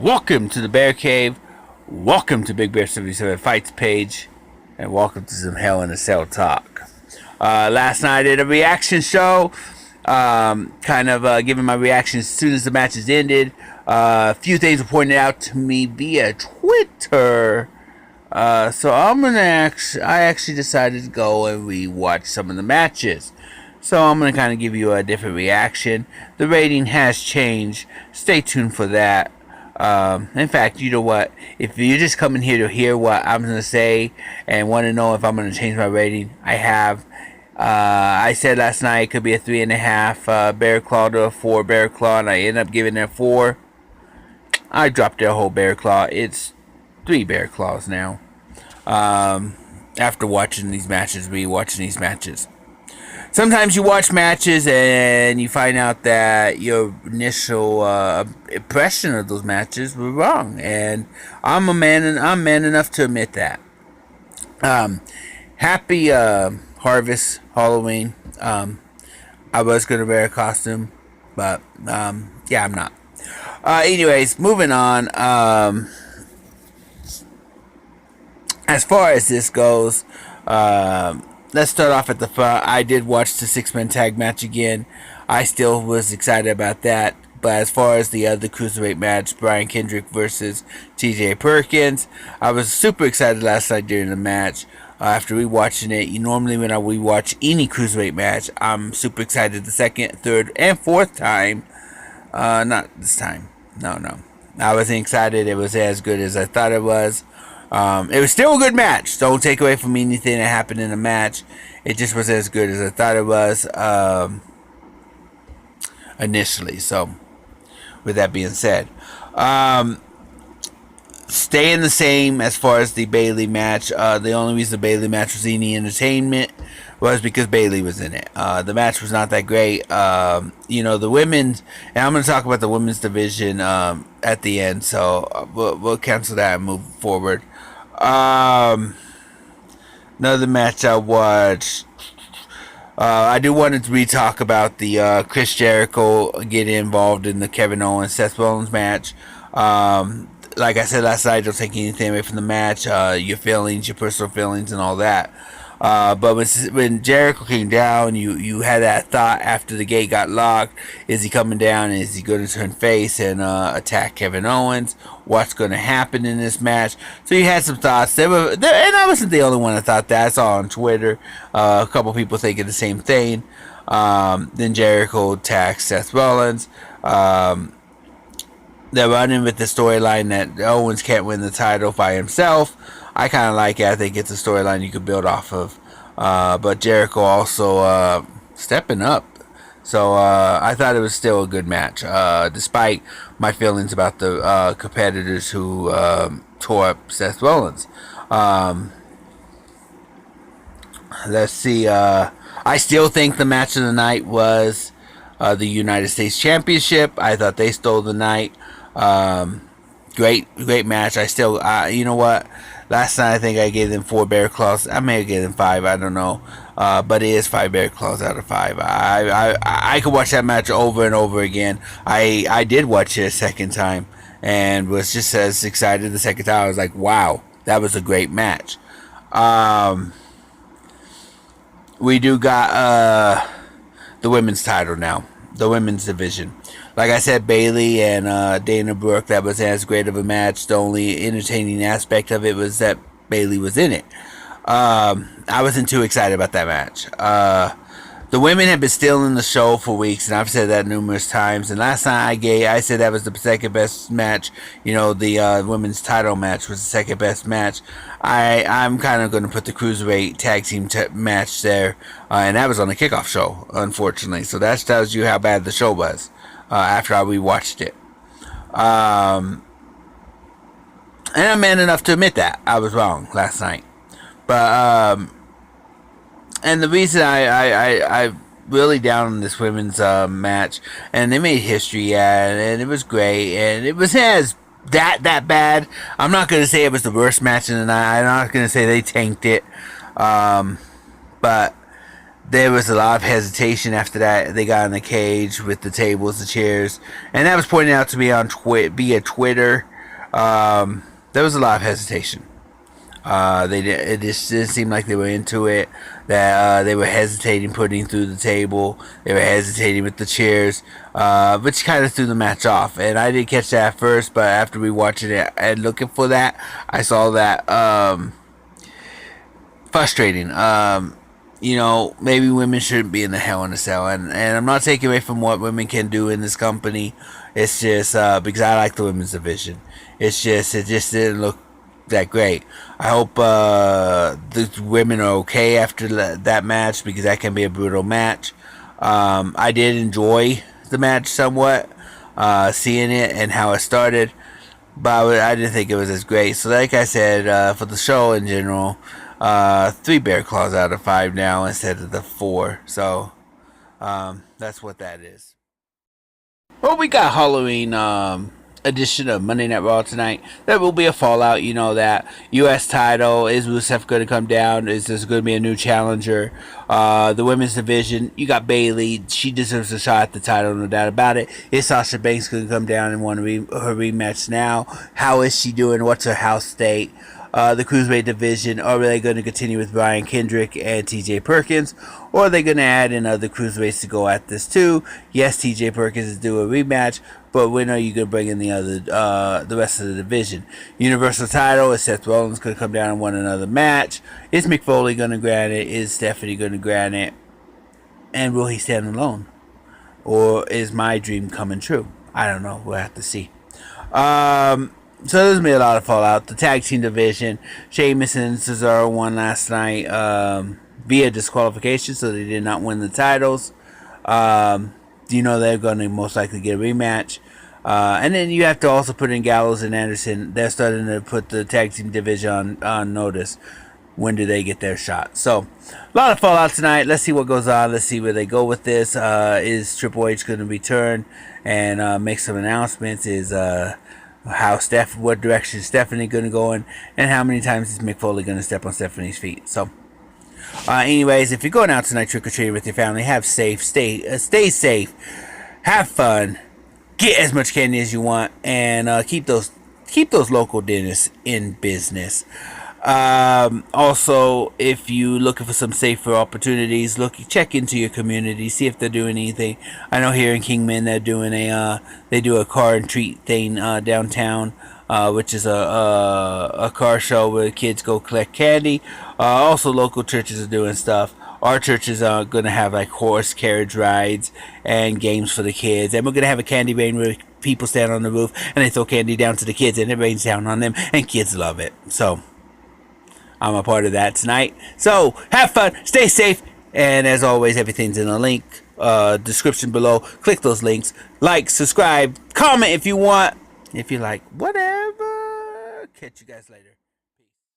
Welcome to the Bear Cave. Welcome to Big Bear 77 Fights page. And welcome to some Hell in a Cell talk. Last night I did a reaction show. Giving my reaction as soon as the matches ended. A few things were pointed out to me via Twitter. So I actually decided to go and rewatch some of the matches. So I'm going to kind of give you a different reaction. The rating has changed. Stay tuned for that. In fact, you know what? If you're just coming here to hear what I'm going to say and want to know if I'm going to change my rating, I have. I said last night it could be a 3.5 Bear Claw to a 4 Bear Claw, and I ended up giving it a 4. I dropped their whole Bear Claw. It's 3 Bear Claws now. After watching these matches, rewatching these matches. Sometimes you watch matches and you find out that your initial impression of those matches were wrong, and I'm man enough to admit that. Happy Harvest Halloween. I was gonna wear a costume, but yeah, I'm not. Anyways, moving on. As far as this goes, let's start off at the front. I did watch the 6-man tag match again. I still was excited about that. But as far as the other cruiserweight match, Brian Kendrick versus TJ Perkins, I was super excited last night during the match. After rewatching it, normally when I rewatch any cruiserweight match, I'm super excited the second, third, and fourth time. Not this time. No. I wasn't excited. It was as good as I thought it was. It was still a good match. Don't take away from anything that happened in the match. It just was as good as I thought it was initially. So, with that being said, staying the same as far as the Bayley match. The only reason the Bayley match was any entertainment was because Bayley was in it. The match was not that great. The women's, and I'm going to talk about the women's division at the end. So we'll cancel that and move forward. Another match I watched. I do want to re-talk about the Chris Jericho getting involved in the Kevin Owens Seth Rollins match. Like I said last night, don't take anything away from the match. Your feelings, your personal feelings, and all that. But when Jericho came down, you had that thought after the gate got locked: is he coming down? Is he going to turn face and attack Kevin Owens? What's going to happen in this match? So you had some thoughts. And I wasn't the only one that thought that. I saw on Twitter a couple people thinking the same thing. Then Jericho attacks Seth Rollins. They're running with the storyline that Owens can't win the title by himself. I kind of like it. I think it's a storyline you could build off of. But Jericho also stepping up. So I thought it was still a good match, despite my feelings about the competitors who tore up Seth Rollins. Let's see. I still think the match of the night was the United States Championship. I thought they stole the night. Great match. I still, you know what? Last night I think I gave them 4 Bear Claws. I may have given them 5. I don't know. But it is 5 Bear Claws out of 5. I could watch that match over and over again. I did watch it a second time and was just as excited the second time. I was like, wow, that was a great match. We do got the women's title now. The women's division. Like I said, Bayley and Dana Brooke, that was as great of a match. The only entertaining aspect of it was that Bayley was in it. I wasn't too excited about that match. The women have been stealing the show for weeks, and I've said that numerous times. And last night I said that was the second best match. The women's title match was the second best match. I'm kind of going to put the Cruiserweight Tag Team match there. And that was on the kickoff show, unfortunately. So that tells you how bad the show was. After I rewatched it. And I'm man enough to admit that I was wrong last night. But and the reason I really down on this women's match, and they made history, and it was great, and it was that bad. I'm not gonna say it was the worst match in the night. I'm not gonna say they tanked it. But there was a lot of hesitation after that. They got in the cage with the tables, the chairs, and that was pointed out to me on via Twitter. There was a lot of hesitation. It just didn't seem like they were into it. That they were hesitating putting through the table. They were hesitating with the chairs, which kind of threw the match off. And I didn't catch that at first, but after rewatching it and looking for that, I saw that frustrating. Maybe women shouldn't be in the Hell in a Cell, and I'm not taking away from what women can do in this company. It's just because I like the women's division. It just didn't look that great. I hope the women are okay after that match, because that can be a brutal match. I did enjoy the match somewhat, seeing it and how it started, but I didn't think it was as great. So like I said, for the show in general, 3 bear claws out of 5 now instead of the 4. So that's what that is. Well, we got Halloween edition of Monday Night Raw tonight. There will be a fallout. You know that. U.S. title. Is Rusev going to come down? Is there going to be a new challenger? The women's division. You got Bayley. She deserves a shot at the title, no doubt about it. Is Sasha Banks going to come down and want her rematch now? How is she doing? What's her house state? The Cruiserweight division. Are they going to continue with Brian Kendrick and TJ Perkins? Or are they going to add in other Cruiserweights to go at this too? Yes, TJ Perkins is due a rematch, but when are you going to bring in the rest of the division? Universal title. Is Seth Rollins going to come down and win another match? Is Mick Foley going to grant it? Is Stephanie going to grant it? And will he stand alone? Or is my dream coming true? I don't know. We'll have to see. So there's been a lot of fallout. The tag team division, Sheamus and Cesaro won last night via disqualification, so they did not win the titles. They're going to most likely get a rematch. And then you have to also put in Gallows and Anderson. They're starting to put the tag team division on notice. When do they get their shot? So, a lot of fallout tonight. Let's see what goes on. Let's see where they go with this. Is Triple H going to return and make some announcements? Is what direction is Stephanie going to go in, and how many times is Mick Foley going to step on Stephanie's feet? So, anyways, if you're going out tonight trick-or-treating with your family, stay safe, have fun, get as much candy as you want, and keep those local dentists in business. Also, if you're looking for some safer opportunities, check into your community, see if they're doing anything. I know here in Kingman they're doing they do a car and treat thing downtown, which is a car show where kids go collect candy. Also, local churches are doing stuff. Our churches are going to have like horse carriage rides and games for the kids, and we're going to have a candy rain where people stand on the roof and they throw candy down to the kids, and it rains down on them, and kids love it. So I'm a part of that tonight. So have fun, stay safe, and as always, everything's in the link description below. Click those links, like, subscribe, comment if you want. If you like, whatever. Catch you guys later.